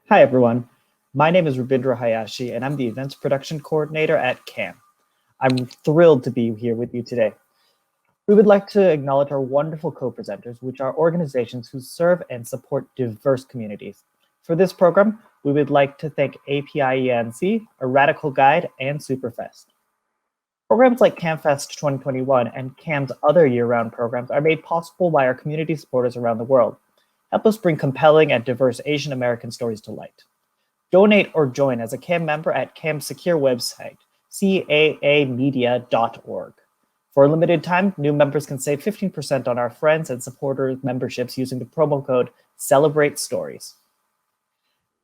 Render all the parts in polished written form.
Hi, everyone. My name is Rabindra Hayashi, and I'm the Events Production Coordinator at CAAM. I'm thrilled to be here with you today. We would like to acknowledge our wonderful co-presenters, which are organizations who serve and support diverse communities. For this program, we would like to thank APIENC, A Radical Guide, and Superfest. Programs like CAMFest 2021 and CAAM's other year-round programs are made possible by our community supporters around the world. Help us bring compelling and diverse Asian American stories to light. Donate or join as a CAAM member at CAAM's secure website, caamedia.org. For a limited time, new members can save 15% on our friends and supporters memberships using the promo code CELEBRATESTORIES.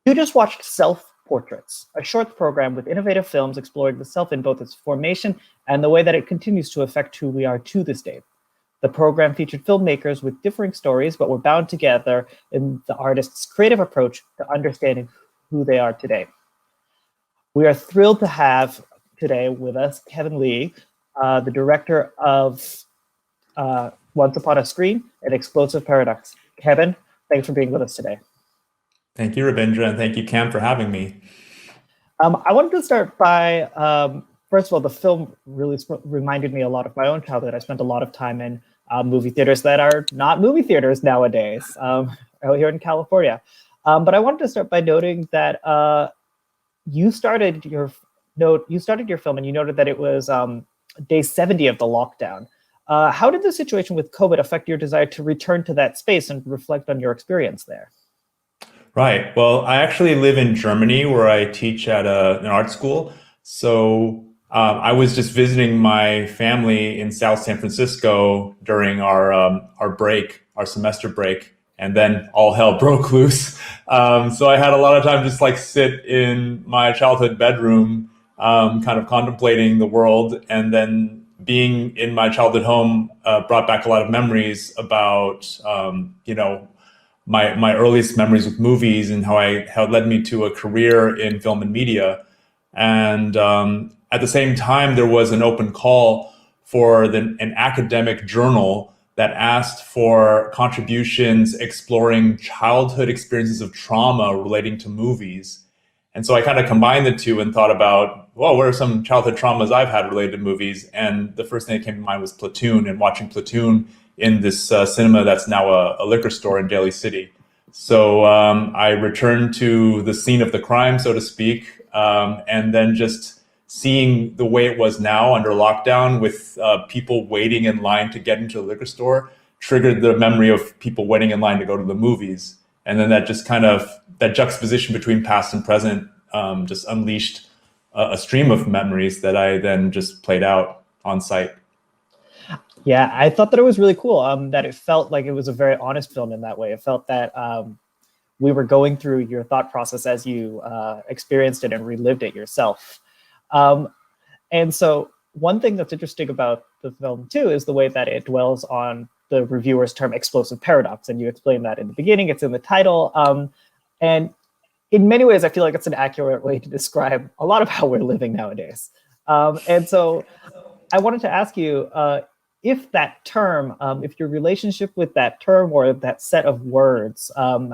You just watched Self Portraits, a short program with innovative films exploring the self in both its formation and the way that it continues to affect who we are to this day. The program featured filmmakers with differing stories, but were bound together in the artist's creative approach to understanding who they are today. We are thrilled to have today with us Kevin Lee, the director of Once Upon a Screen, An Explosive Paradox. Kevin, thanks for being with us today. Thank you, Rabindra, and thank you, CAAM, for having me. I wanted to start by, first of all, the film really reminded me a lot of my own childhood. I spent a lot of time in movie theaters that are not movie theaters nowadays, out here in California. But I wanted to start by noting that you started your film and you noted that it was day 70 of the lockdown. How did the situation with COVID affect your desire to return to that space and reflect on your experience there? Right. Well, I actually live in Germany where I teach at an art school. So I was just visiting my family in South San Francisco during our break, our semester break, and then all hell broke loose. So I had a lot of time just like sit in my childhood bedroom, kind of contemplating the world, and then being in my childhood home brought back a lot of memories about, my earliest memories with movies and how it led me to a career in film and media. And at the same time, there was an open call for an academic journal that asked for contributions exploring childhood experiences of trauma relating to movies. And so I kind of combined the two and thought about, well, what are some childhood traumas I've had related to movies? And the first thing that came to mind was Platoon, and watching Platoon in this cinema that's now a liquor store in Daly City. So I returned to the scene of the crime, so to speak, and then just seeing the way it was now under lockdown with people waiting in line to get into the liquor store triggered the memory of people waiting in line to go to the movies. And then that just kind of, that juxtaposition between past and present just unleashed a stream of memories that I then just played out on site. Yeah, I thought that it was really cool that it felt like it was a very honest film in that way. It felt that we were going through your thought process as you experienced it and relived it yourself. And so one thing that's interesting about the film too is the way that it dwells on the reviewer's term explosive paradox. And you explained that in the beginning, it's in the title. And in many ways, I feel like it's an accurate way to describe a lot of how we're living nowadays. And so I wanted to ask you, if that term, if your relationship with that term or that set of words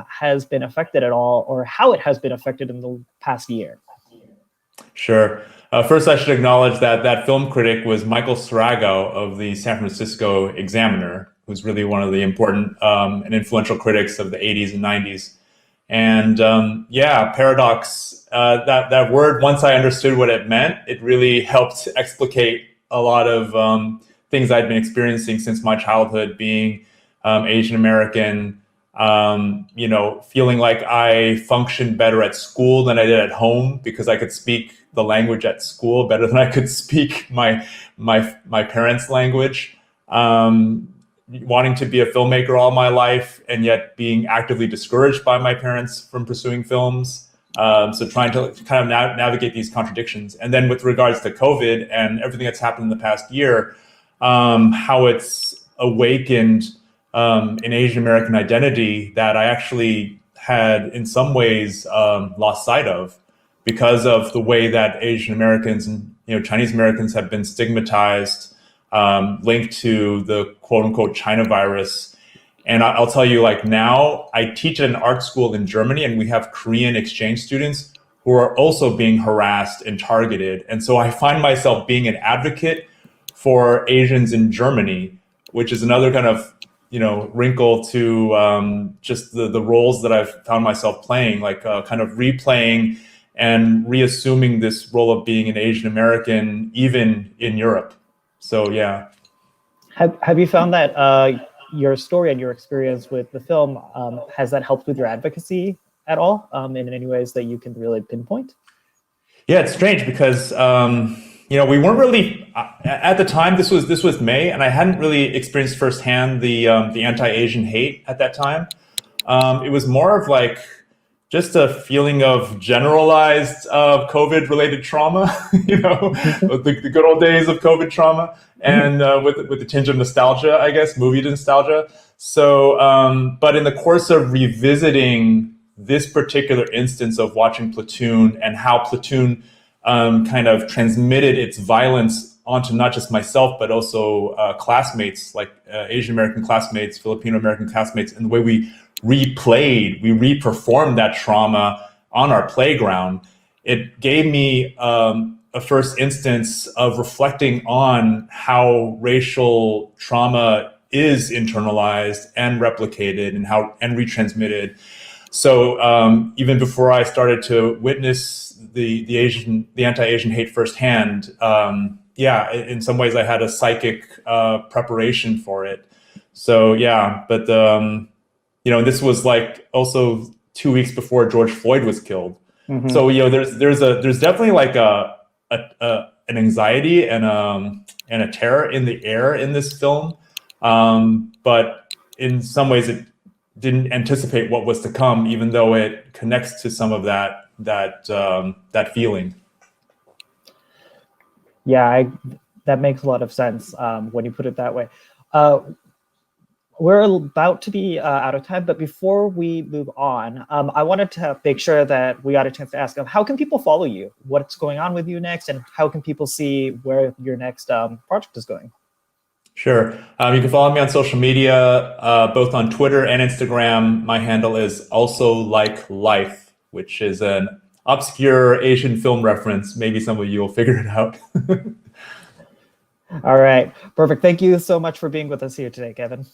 has been affected at all, or how it has been affected in the past year. Sure. First, I should acknowledge that that film critic was Michael Sarago of the San Francisco Examiner, who's really one of the important and influential critics of the 80s and 90s. And yeah, paradox, that word, once I understood what it meant, it really helped explicate a lot of things I'd been experiencing since my childhood, being Asian American, feeling like I functioned better at school than I did at home because I could speak the language at school better than I could speak my parents' language. Wanting to be a filmmaker all my life and yet being actively discouraged by my parents from pursuing films. So trying to kind of navigate these contradictions. And then with regards to COVID and everything that's happened in the past year, how it's awakened an Asian American identity that I actually had in some ways lost sight of because of the way that Asian Americans and Chinese Americans have been stigmatized, linked to the quote unquote China virus. And I'll tell you, like, now I teach at an art school in Germany, and we have Korean exchange students who are also being harassed and targeted. And so I find myself being an advocate for Asians in Germany, which is another kind of, wrinkle to just the roles that I've found myself playing, like kind of replaying and reassuming this role of being an Asian American, even in Europe. So, yeah. Have you found that your story and your experience with the film, has that helped with your advocacy at all, in any ways that you can really pinpoint? Yeah, it's strange because we weren't really at the time. This was May, and I hadn't really experienced firsthand the anti-Asian hate at that time. It was more of like just a feeling of generalized COVID-related trauma, the good old days of COVID trauma, and with a tinge of nostalgia, I guess, movie nostalgia. So, but in the course of revisiting this particular instance of watching Platoon and how Platoon kind of transmitted its violence onto not just myself, but also classmates, like Asian American classmates, Filipino American classmates, and the way we reperformed that trauma on our playground, it gave me a first instance of reflecting on how racial trauma is internalized and replicated and retransmitted. So even before I started to witness the anti-Asian hate firsthand, in some ways I had a psychic preparation for it. So yeah, but this was like also 2 weeks before George Floyd was killed. Mm-hmm. So there's definitely like an anxiety and a terror in the air in this film, but in some ways it didn't anticipate what was to come, even though it connects to some of that feeling. Yeah, that makes a lot of sense when you put it that way. We're about to be out of time, but before we move on, I wanted to make sure that we got a chance to ask, how can people follow you? What's going on with you next? And how can people see where your next project is going? Sure. You can follow me on social media, both on Twitter and Instagram. My handle is also like life, which is an obscure Asian film reference. Maybe some of you will figure it out. All right. Perfect. Thank you so much for being with us here today, Kevin.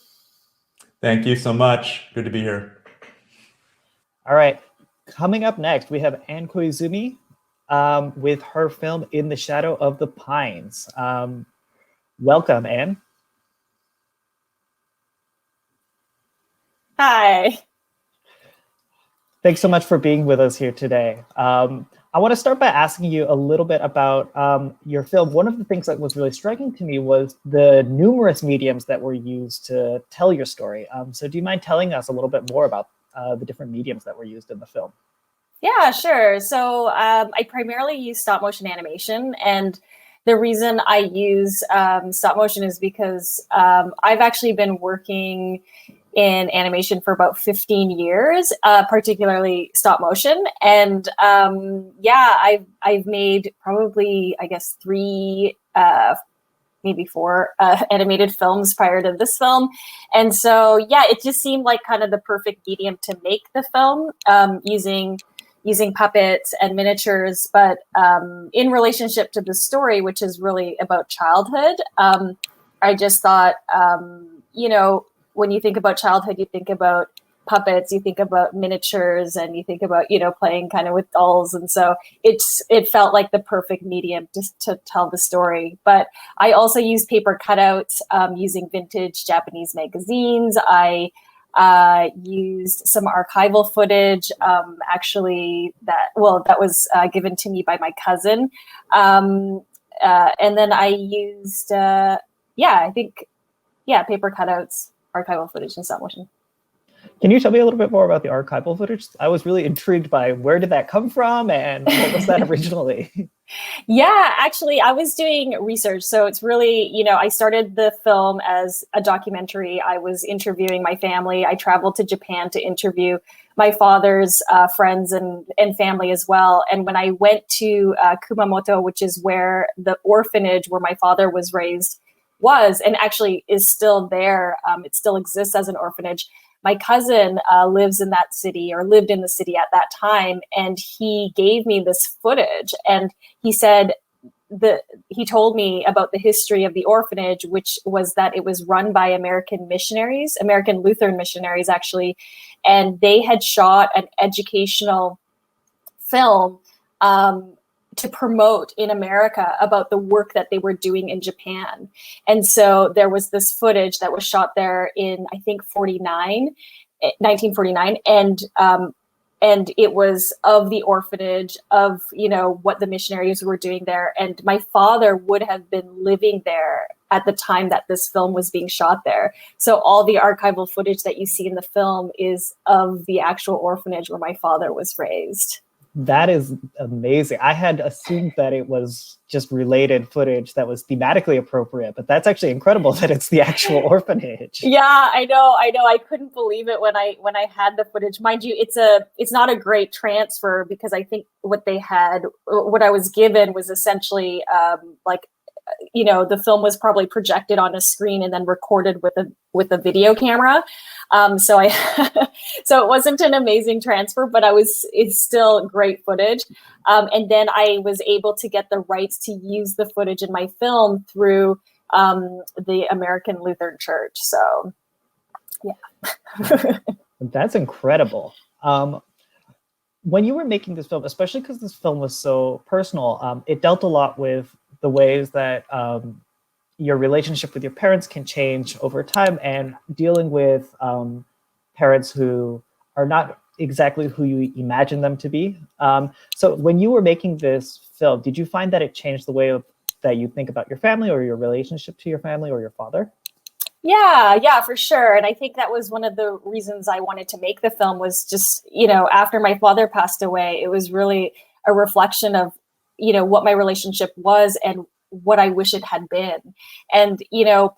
Thank you so much. Good to be here. All right. Coming up next, we have Anne Koizumi with her film In the Shadow of the Pines. Welcome, Anne. Hi. Thanks so much for being with us here today. I want to start by asking you a little bit about your film. One of the things that was really striking to me was the numerous mediums that were used to tell your story. So do you mind telling us a little bit more about the different mediums that were used in the film? Yeah, sure. So I primarily use stop motion animation, and the reason I use stop motion is because I've actually been working in animation for about 15 years, particularly stop motion. And I've made probably, I guess, 3, maybe 4 animated films prior to this film. And so, yeah, it just seemed like kind of the perfect medium to make the film, using puppets and miniatures, but in relationship to the story, which is really about childhood, I just thought, when you think about childhood, you think about puppets, you think about miniatures, and you think about, playing kind of with dolls. And so it felt like the perfect medium just to tell the story. But I also use paper cutouts using vintage Japanese magazines. I used some archival footage, that was given to me by my cousin. And then I used, paper cutouts, archival footage, and stop motion. Can you tell me a little bit more about the archival footage? I was really intrigued by where did that come from and what was that originally? Yeah, actually, I was doing research. So it's really, I started the film as a documentary. I was interviewing my family. I traveled to Japan to interview my father's friends and family as well. And when I went to Kumamoto, which is where the orphanage where my father was raised, was, and actually is still there. It still exists as an orphanage. My cousin lives in that city, or lived in the city at that time, and he gave me this footage, and he said he told me about the history of the orphanage, which was that it was run by American Lutheran missionaries actually, and they had shot an educational film to promote in America about the work that they were doing in Japan. And so there was this footage that was shot there in, I think, 1949. And it was of the orphanage, of, what the missionaries were doing there. And my father would have been living there at the time that this film was being shot there. So all the archival footage that you see in the film is of the actual orphanage where my father was raised. That is amazing. I had assumed that it was just related footage that was thematically appropriate, but that's actually incredible that it's the actual orphanage. Yeah, I know. I couldn't believe it when I had the footage. Mind you, it's not a great transfer, because I think what I was given was essentially the film was probably projected on a screen and then recorded with a video camera. So it wasn't an amazing transfer, but it's still great footage. And then I was able to get the rights to use the footage in my film through the American Lutheran Church. So, yeah. That's incredible. When you were making this film, especially because this film was so personal, it dealt a lot with the ways that your relationship with your parents can change over time, and dealing with parents who are not exactly who you imagine them to be. So when you were making this film, did you find that it changed the way that you think about your family, or your relationship to your family or your father? Yeah, for sure. And I think that was one of the reasons I wanted to make the film, was just, after my father passed away, it was really a reflection of, what my relationship was and what I wish it had been. And,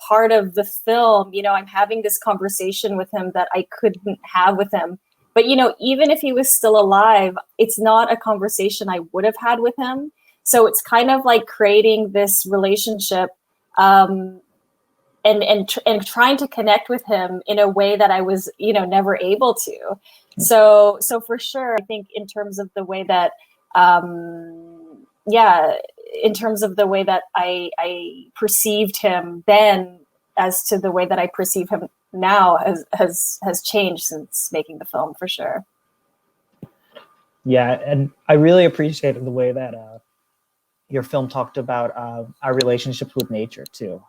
part of the film, I'm having this conversation with him that I couldn't have with him. But, even if he was still alive, it's not a conversation I would have had with him. So it's kind of like creating this relationship and trying to connect with him in a way that I was, never able to. So for sure, I think in terms of the way that, in terms of the way that I perceived him then, as to the way that I perceive him now, has changed since making the film, for sure. Yeah, and I really appreciated the way that your film talked about our relationships with nature too,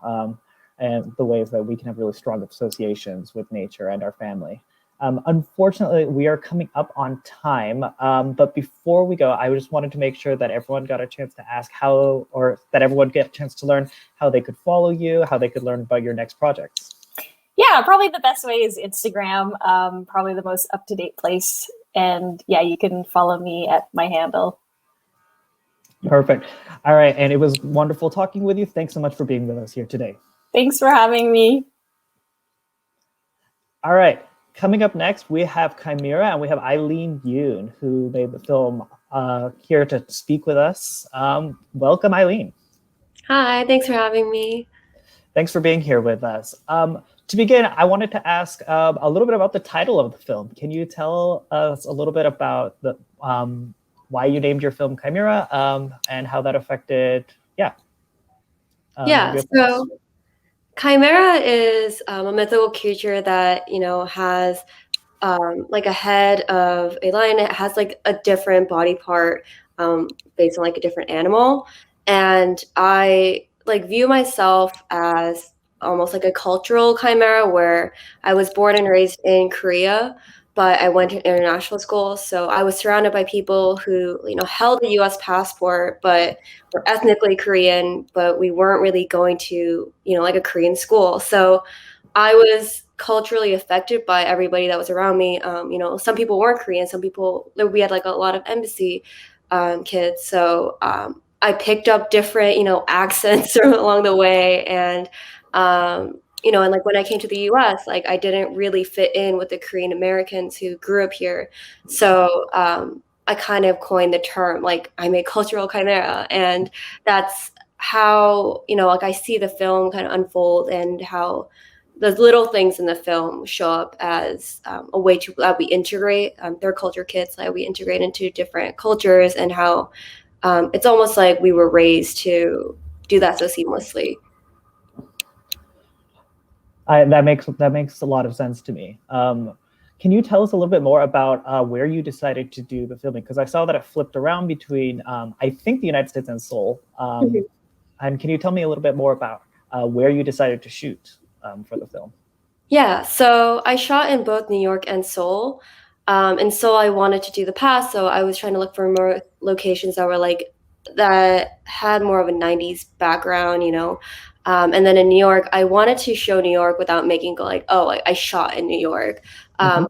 and the ways that we can have really strong associations with nature and our family. Unfortunately, we are coming up on time, but before we go, I just wanted to make sure that everyone got a chance to ask that everyone get a chance to learn how they could follow you, how they could learn about your next projects. Yeah, probably the best way is Instagram, probably the most up-to-date place. And yeah, you can follow me at my handle. Perfect. All right, and it was wonderful talking with you. Thanks so much for being with us here today. Thanks for having me. All right. Coming up next, we have CHIMERA, and we have Eileen Yoon, who made the film, here to speak with us. Welcome, Eileen. Hi, thanks for having me. Thanks for being here with us. To begin, I wanted to ask a little bit about the title of the film. Can you tell us a little bit about the why you named your film CHIMERA, and how that affected, so CHIMERA is a mythical creature that, has like a head of a lion. It has like a different body part based on like a different animal. And I view myself as almost like a cultural chimera, where I was born and raised in Korea, but I went to international school. So I was surrounded by people who, held a US passport, but were ethnically Korean, but we weren't really going to, like a Korean school. So I was culturally affected by everybody that was around me. Some people weren't Korean, we had like a lot of embassy kids. So I picked up different, accents along the way. And, and like when I came to the US, like I didn't really fit in with the Korean Americans who grew up here. So I kind of coined the term, like I'm a cultural chimera. And that's how, like I see the film kind of unfold and how the little things in the film show up as a way to that we integrate third culture kids, like we integrate into different cultures, and how it's almost like we were raised to do that so seamlessly. That makes a lot of sense to me. Can you tell us a little bit more about where you decided to do the filming? Because I saw that it flipped around between, I think, the United States and Seoul. And can you tell me a little bit more about where you decided to shoot for the film? Yeah, so I shot in both New York and Seoul. In Seoul, I wanted to do the past, so I was trying to look for more locations that were that had more of a 90s background, and then in New York, I wanted to show New York without making I shot in New York.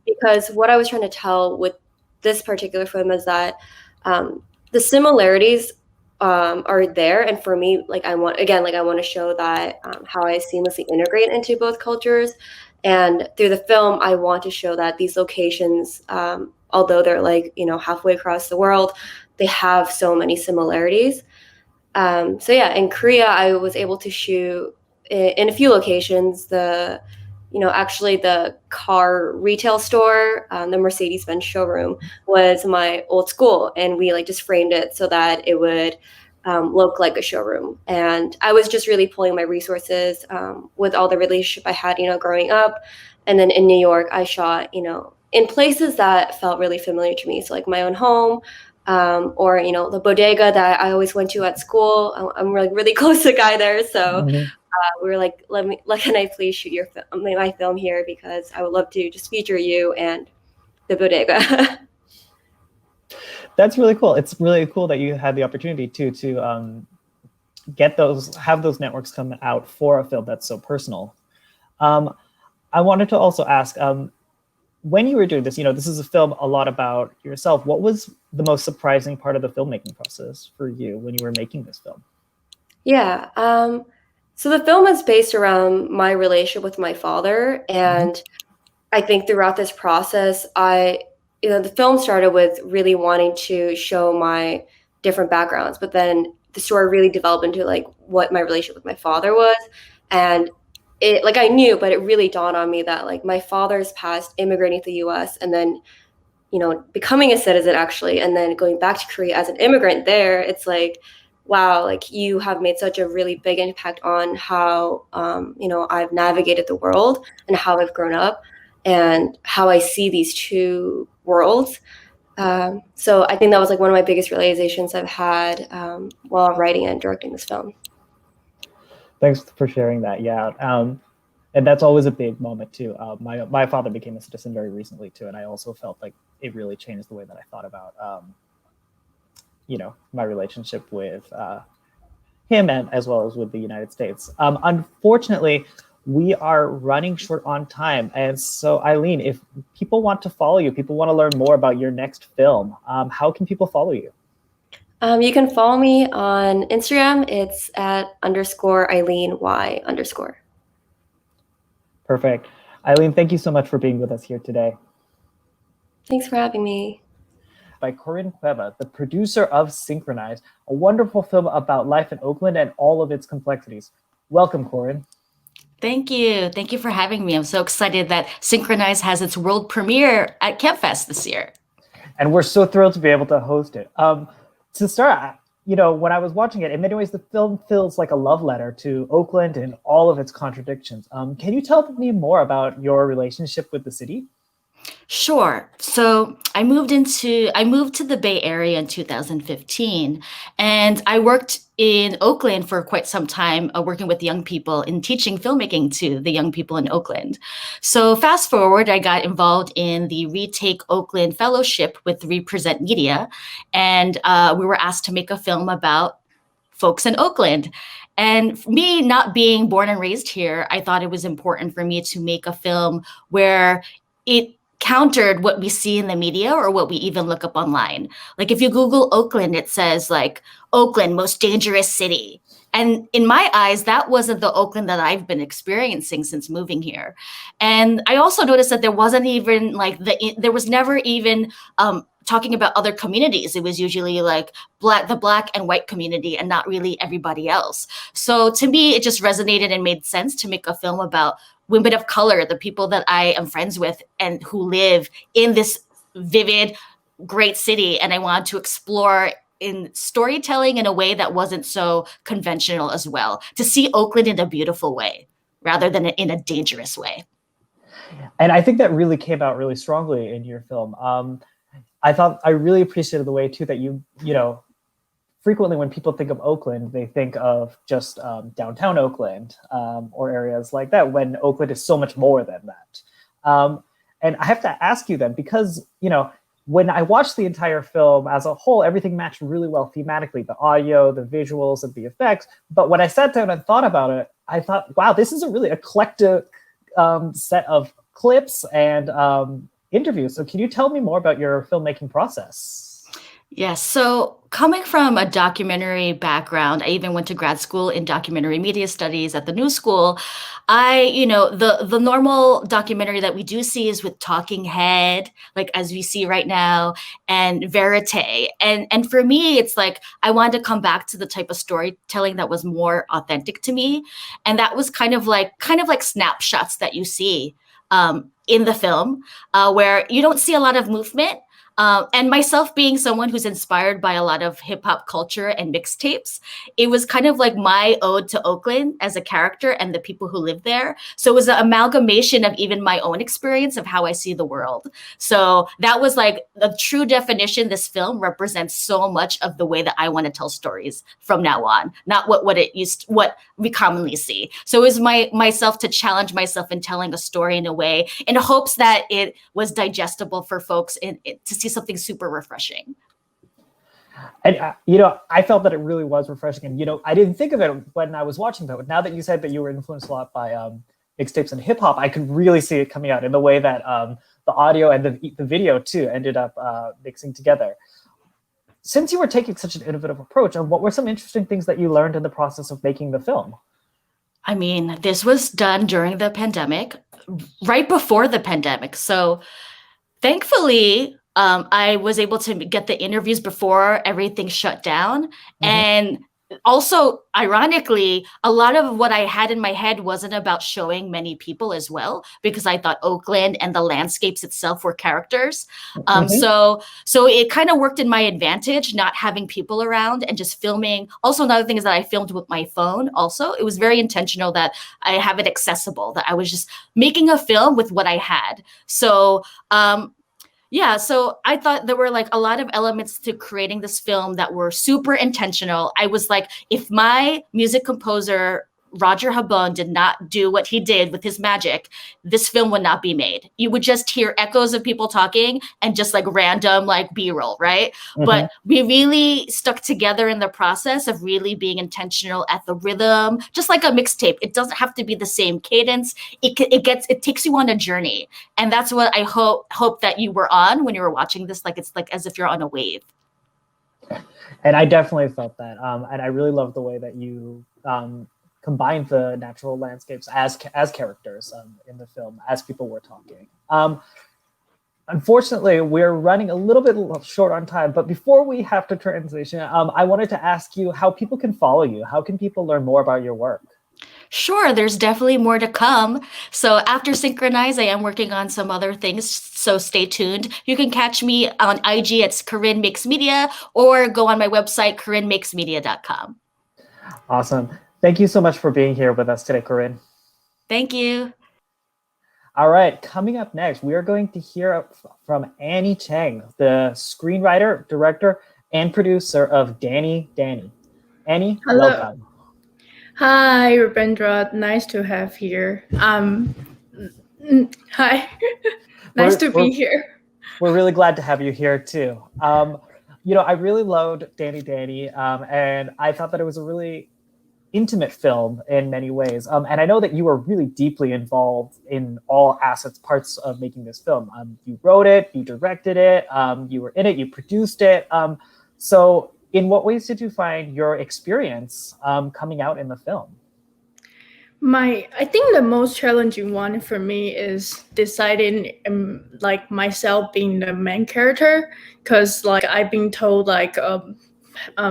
Because what I was trying to tell with this particular film is that the similarities are there, and for me, I want to show that how I seamlessly integrate into both cultures, and through the film, I want to show that these locations, although they're halfway across the world, they have so many similarities. So yeah, in Korea, I was able to shoot in a few locations. Actually the car retail store, the Mercedes-Benz showroom was my old school, and we just framed it so that it would look like a showroom. And I was just really pulling my resources with all the relationship I had, growing up. And then in New York, I shot, in places that felt really familiar to me. So my own home, or the bodega that I always went to at school. I'm really close to the guy there, so we were like, can I please shoot my film here, because I would love to just feature you and the bodega. That's really cool. It's really cool that you had the opportunity to have those networks come out for a film that's so personal. I wanted to also ask, when you were doing this, this is a film a lot about yourself. What was the most surprising part of the filmmaking process for you when you were making this film? Yeah. So the film is based around my relationship with my father. And I think throughout this process, the film started with really wanting to show my different backgrounds, but then the story really developed into what my relationship with my father was. And it I knew, but it really dawned on me that my father's past immigrating to the US and then, becoming a citizen actually, and then going back to Korea as an immigrant there, it's wow, you have made such a really big impact on how, I've navigated the world and how I've grown up and how I see these two worlds. So I think that was one of my biggest realizations I've had while writing and directing this film. Thanks for sharing that. Yeah. And that's always a big moment too. My father became a citizen very recently too. And I also felt like it really changed the way that I thought about, my relationship with him, and as well as with the United States. Unfortunately, we are running short on time. And so Eileen, if people want to follow you, people want to learn more about your next film, how can people follow you? You can follow me on Instagram. It's at _EileenY_. Perfect. Eileen, thank you so much for being with us here today. Thanks for having me. By Corinne Cueva, the producer of Synchronized, a wonderful film about life in Oakland and all of its complexities. Welcome, Corinne. Thank you. Thank you for having me. I'm so excited that Synchronized has its world premiere at CAMFest this year. And we're so thrilled to be able to host it. To start, when I was watching it, in many ways, the film feels like a love letter to Oakland and all of its contradictions. Can you tell me more about your relationship with the city? Sure. So I moved to the Bay Area in 2015, and I worked in Oakland for quite some time, working with young people and teaching filmmaking to the young people in Oakland. So fast forward, I got involved in the Retake Oakland Fellowship with Represent Media, and we were asked to make a film about folks in Oakland. And me not being born and raised here, I thought it was important for me to make a film where it countered what we see in the media or what we even look up online. If you Google Oakland, it says Oakland, most dangerous city. And in my eyes, that wasn't the Oakland that I've been experiencing since moving here. And I also noticed that there wasn't even there was never even talking about other communities. It was usually like the black and white community and not really everybody else. So to me, it just resonated and made sense to make a film about women of color, the people that I am friends with and who live in this vivid, great city. And I wanted to explore in storytelling in a way that wasn't so conventional as well, to see Oakland in a beautiful way rather than in a dangerous way. And I think that really came out really strongly in your film. I really appreciated the way too that you know, frequently when people think of Oakland, they think of just downtown Oakland or areas like that, when Oakland is so much more than that. And I have to ask you then, because, you know, when I watched the entire film as a whole, everything matched really well thematically, the audio, the visuals, and the effects. But when I sat down and thought about it, I thought, wow, this is a really eclectic set of clips and interviews. So can you tell me more about your filmmaking process? Yes. So coming from a documentary background, I even went to grad school in documentary media studies at the New School. The normal documentary that we do see is with talking head, like as we see right now, and verite. And for me, it's like I wanted to come back to the type of storytelling that was more authentic to me. And that was kind of like snapshots that you see in the film, where you don't see a lot of movement. And myself being someone who's inspired by a lot of hip hop culture and mixtapes, it was kind of like my ode to Oakland as a character and the people who live there. So it was an amalgamation of even my own experience of how I see the world. So that was like the true definition. This film represents so much of the way that I want to tell stories from now on, not what we commonly see. So it was myself to challenge myself in telling a story in a way, in hopes that it was digestible for folks to see something super refreshing. And, I felt that it really was refreshing. And, I didn't think of it when I was watching that. But now that you said that you were influenced a lot by mixtapes and hip hop, I could really see it coming out in the way that the audio and the video, too, ended up mixing together. Since you were taking such an innovative approach, what were some interesting things that you learned in the process of making the film? I mean, this was done during the pandemic, right before the pandemic. So thankfully, I was able to get the interviews before everything shut down. Mm-hmm. And also, ironically, a lot of what I had in my head wasn't about showing many people as well, because I thought Oakland and the landscapes itself were characters. Mm-hmm. So it kind of worked in my advantage, not having people around and just filming. Also, another thing is that I filmed with my phone. Also, it was very intentional that I have it accessible, that I was just making a film with what I had. So, so I thought there were like a lot of elements to creating this film that were super intentional. I was like, if my music composer, Roger Habon, did not do what he did with his magic, this film would not be made. You would just hear echoes of people talking and just like random like B-roll, right? Mm-hmm. But we really stuck together in the process of really being intentional at the rhythm, just like a mixtape. It doesn't have to be the same cadence. It takes you on a journey. And that's what I hope that you were on when you were watching this. Like, it's like as if you're on a wave. And I definitely felt that. And I really love the way that you combined the natural landscapes as characters in the film as people were talking. Unfortunately, we're running a little bit short on time, but before we have to transition, I wanted to ask you how people can follow you. How can people learn more about your work? Sure, there's definitely more to come. So after Synchronize, I am working on some other things, so stay tuned. You can catch me on IG at Corinne Makes Media, or go on my website, CorinneMakesMedia.com. Awesome. Thank you so much for being here with us today, Corinne. Thank you. All right, coming up next, we are going to hear from Annie Chang, the screenwriter, director, and producer of Danny. Annie, hello. Welcome. Hi, Rabindra. Nice to have here. Hi. Nice to be here. We're really glad to have you here too. I really loved Danny, and I thought that it was a really intimate film in many ways. And I know that you were really deeply involved in all parts of making this film. You wrote it, you directed it, you were in it, you produced it. So in what ways did you find your experience coming out in the film? I think the most challenging one for me is deciding like myself being the main character, because like I've been told like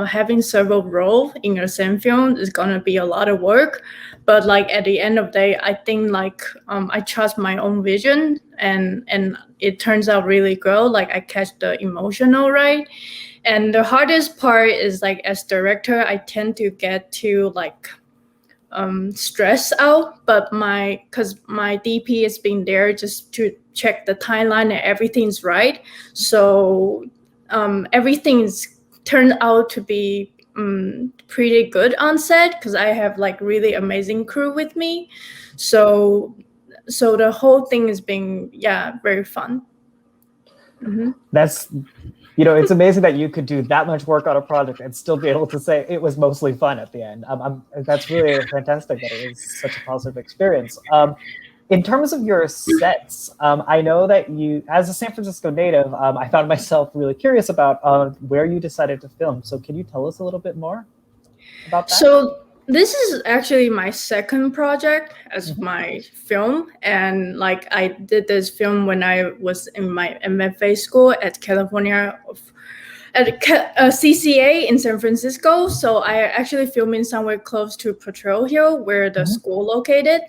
having several roles in the same film is gonna be a lot of work, but like at the end of the day, I think like I trust my own vision, and it turns out really good. Like I catch the emotional right, and the hardest part is like as director, I tend to get to like stress out, but because my DP has been there just to check the timeline and everything's right, so everything's turned out to be pretty good on set because I have like really amazing crew with me, so the whole thing has been very fun. That's, it's amazing that you could do that much work on a project and still be able to say it was mostly fun at the end. That's really fantastic that it was such a positive experience. In terms of your sets, I know that you, as a San Francisco native, I found myself really curious about where you decided to film. So can you tell us a little bit more about that? So this is actually my second project as my film, and like I did this film when I was in my MFA school at CCA in San Francisco. So I actually filmed in somewhere close to Potrero Hill, where the school located.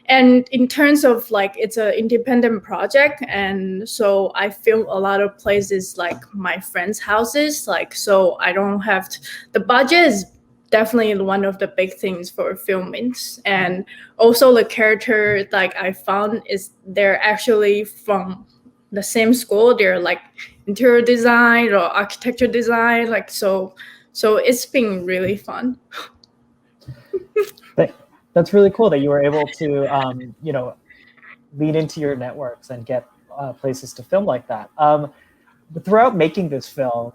And in terms of like, it's an independent project, and so I film a lot of places like my friends' houses. Like, so I don't have the budget is definitely one of the big things for filming. And also the character like I found is they're actually from the same school. They're like interior design or architecture design, like so it's been really fun. That's really cool that you were able to lean into your networks and get places to film like that. Throughout making this film,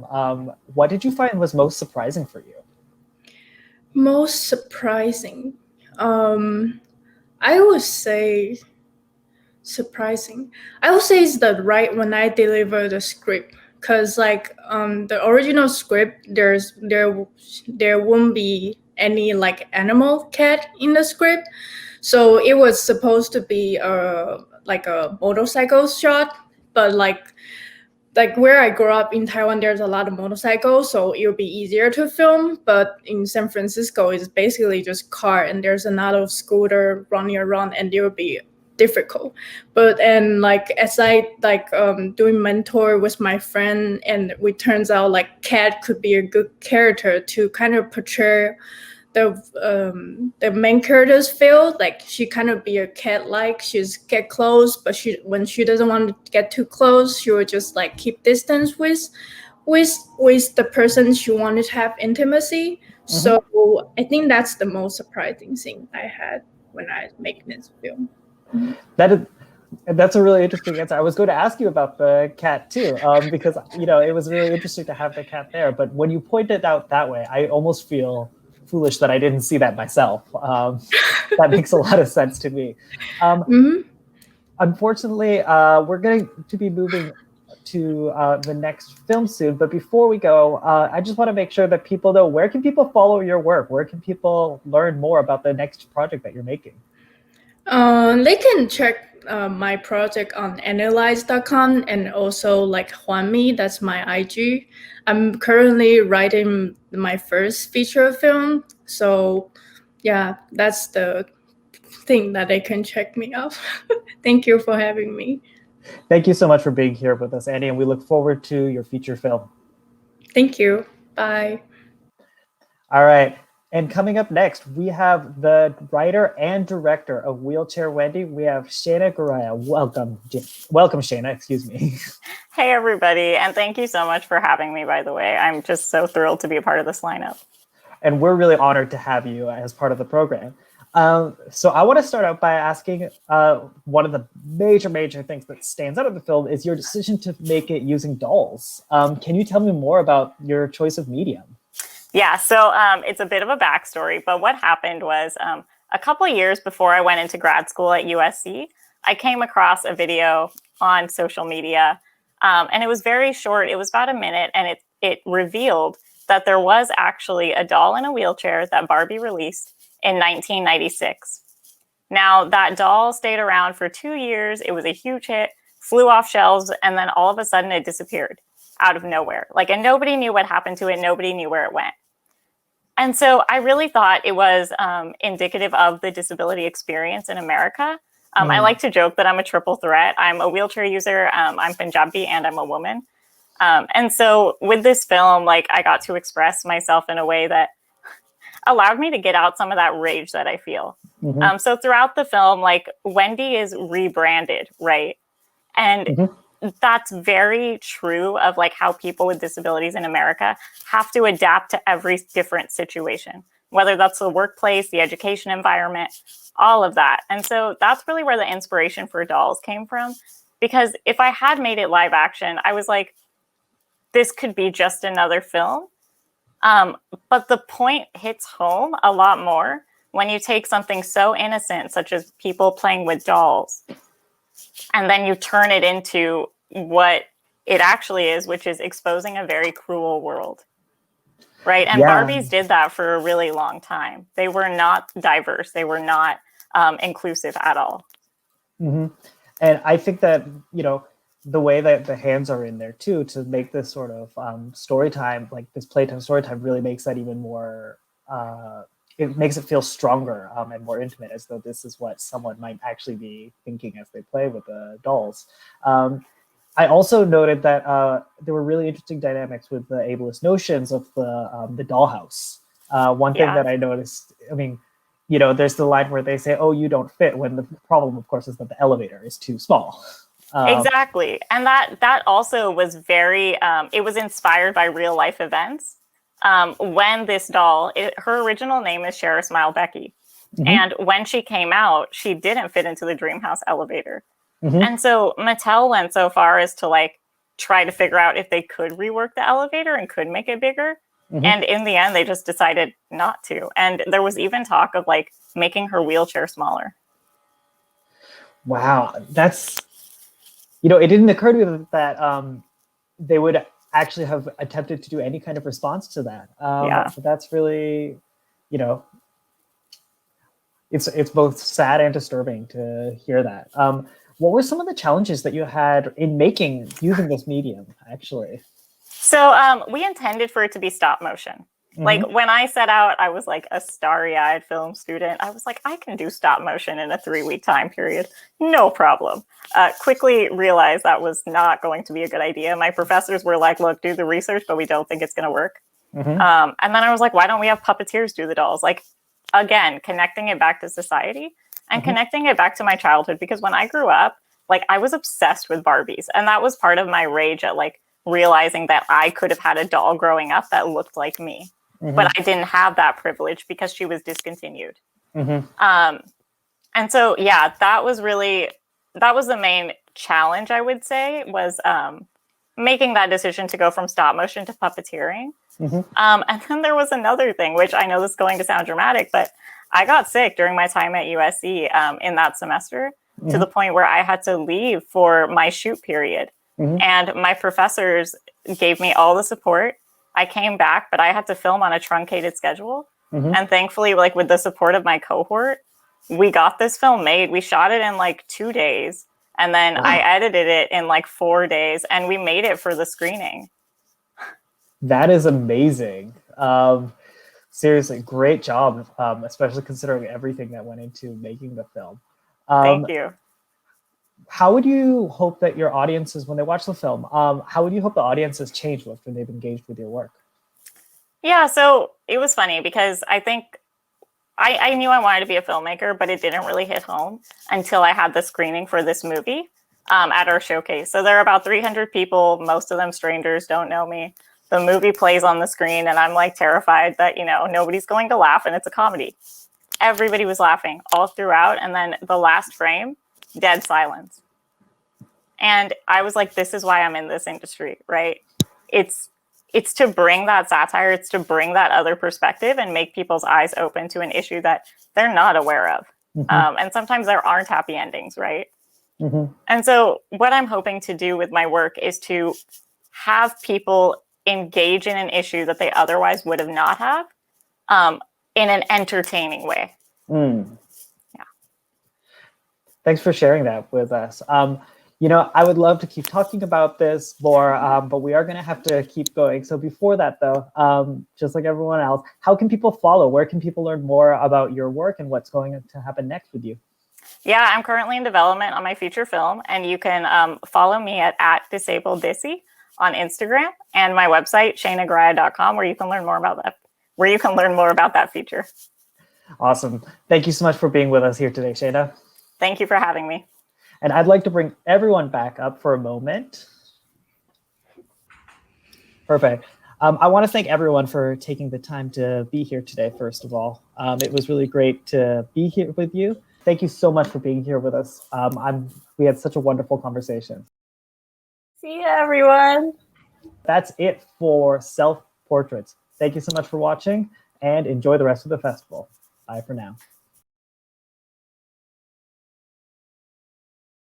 what did you find was most surprising for you? Most surprising, I would say surprising. I would say it's the right when I deliver the script, because like the original script, there won't be any like animal cat in the script, so it was supposed to be like a motorcycle shot, but like where I grew up in Taiwan, there's a lot of motorcycles, so it would be easier to film. But in San Francisco, it's basically just car, and there's a lot of scooter running around, and it would be difficult. But and like as I like doing mentor with my friend, and it turns out like cat could be a good character to kind of portray the main character's feel. Like she kind of be a cat, like she's get close, but when she doesn't want to get too close, she would just like keep distance with the person she wanted to have intimacy. So I think that's the most surprising thing I had when I make this film. That's a really interesting answer. I was going to ask you about the cat too, because it was really interesting to have the cat there. But when you point it out that way, I almost feel foolish that I didn't see that myself. That makes a lot of sense to me. Unfortunately, we're going to be moving to the next film soon. But before we go, I just want to make sure that people know, where can people follow your work? Where can people learn more about the next project that you're making? They can check my project on analyze.com, and also like Huanmi, that's my IG. I'm currently writing my first feature film, so yeah, that's the thing that they can check me out. Thank you for having me. Thank you so much for being here with us, Annie, and we look forward to your feature film. Thank you. Bye. All right. And coming up next, we have the writer and director of Wheelchair Wendy. We have Shayna Garaya. Welcome, Shayna, excuse me. Hey, everybody. And thank you so much for having me, by the way. I'm just so thrilled to be a part of this lineup. And we're really honored to have you as part of the program. So I want to start out by asking one of the major things that stands out of the film is your decision to make it using dolls. Can you tell me more about your choice of medium? Yeah, so it's a bit of a backstory, but what happened was a couple of years before I went into grad school at USC, I came across a video on social media, and it was very short. It was about a minute, and it revealed that there was actually a doll in a wheelchair that Barbie released in 1996. Now, that doll stayed around for 2 years. It was a huge hit, flew off shelves, and then all of a sudden it disappeared out of nowhere. Like, and nobody knew what happened to it. Nobody knew where it went. And so I really thought it was indicative of the disability experience in America. I like to joke that I'm a triple threat. I'm a wheelchair user, I'm Punjabi, and I'm a woman. And so with this film, like, I got to express myself in a way that allowed me to get out some of that rage that I feel. So throughout the film, like, Wendy is rebranded, right? And that's very true of like how people with disabilities in America have to adapt to every different situation, whether that's the workplace, the education environment, all of that. And so that's really where the inspiration for dolls came from. Because if I had made it live action, I was like, this could be just another film. But the point hits home a lot more when you take something so innocent, such as people playing with dolls, and then you turn it into what it actually is, which is exposing a very cruel world. Right. And Barbies did that for a really long time. They were not diverse. They were not inclusive at all. And I think that, you know, the way that the hands are in there too, to make this sort of story time, like this playtime story time, really makes that even more, it makes it feel stronger and more intimate, as though this is what someone might actually be thinking as they play with the dolls. I also noted that there were really interesting dynamics with the ableist notions of the dollhouse. One thing that I noticed, I mean, you know, there's the line where they say, "Oh, you don't fit," when the problem, of course, is that the elevator is too small. Exactly. And that also was very, it was inspired by real life events. When this doll, her original name is Shara Smile Becky. And when she came out, she didn't fit into the Dreamhouse elevator. And so Mattel went so far as to like try to figure out if they could rework the elevator and could make it bigger. And in the end, they just decided not to. And there was even talk of like making her wheelchair smaller. Wow, that's, you know, it didn't occur to me that they would actually have attempted to do any kind of response to that. So that's really, you know, it's both sad and disturbing to hear that. What were some of the challenges that you had in using this medium, actually? So we intended for it to be stop motion. Like when I set out, I was like a starry-eyed film student. I was like, I can do stop motion in a 3-week time period. No problem. Quickly realized that was not going to be a good idea. My professors were like, look, do the research, but we don't think it's going to work. And then I was like, why don't we have puppeteers do the dolls? Like, again, connecting it back to society and connecting it back to my childhood. Because when I grew up, like, I was obsessed with Barbies. And that was part of my rage at like realizing that I could have had a doll growing up that looked like me. But I didn't have that privilege because she was discontinued. And so, yeah, that was the main challenge, I would say, was making that decision to go from stop motion to puppeteering. And then there was another thing, which I know this is going to sound dramatic, but I got sick during my time at USC in that semester to the point where I had to leave for my shoot period. And my professors gave me all the support. I came back, but I had to film on a truncated schedule. And thankfully, like with the support of my cohort, we got this film made. We shot it in like 2 days. And then I edited it in like 4 days. And we made it for the screening. That is amazing. Seriously, great job, especially considering everything that went into making the film. Thank you. How would you hope that your audiences, when they watch the film, how would you hope the audiences change after they've engaged with your work? Yeah, so it was funny because I think I knew I wanted to be a filmmaker, but it didn't really hit home until I had the screening for this movie at our showcase. So there are about 300 people, most of them strangers, don't know me. The movie plays on the screen and I'm like terrified that, you know, nobody's going to laugh and it's a comedy. Everybody was laughing all throughout. And then the last frame, dead silence. And I was like, this is why I'm in this industry, right? It's to bring that satire, it's to bring that other perspective and make people's eyes open to an issue that they're not aware of. And sometimes there aren't happy endings, right? And so what I'm hoping to do with my work is to have people engage in an issue that they otherwise would have not have in an entertaining way. Thanks for sharing that with us. You know, I would love to keep talking about this more, but we are going to have to keep going. So before that, though, just like everyone else, how can people follow? Where can people learn more about your work and what's going to happen next with you? Yeah, I'm currently in development on my feature film, and you can follow me at @disableddissy on Instagram, and my website, shaneagraya.com, where you can learn more about that feature. Awesome. Thank you so much for being with us here today, Shayna. Thank you for having me. And I'd like to bring everyone back up for a moment. Perfect. I want to thank everyone for taking the time to be here today, first of all. It was really great to be here with you. Thank you so much for being here with us. We had such a wonderful conversation. See ya, everyone. That's it for Self Portraits. Thank you so much for watching and enjoy the rest of the festival. Bye for now.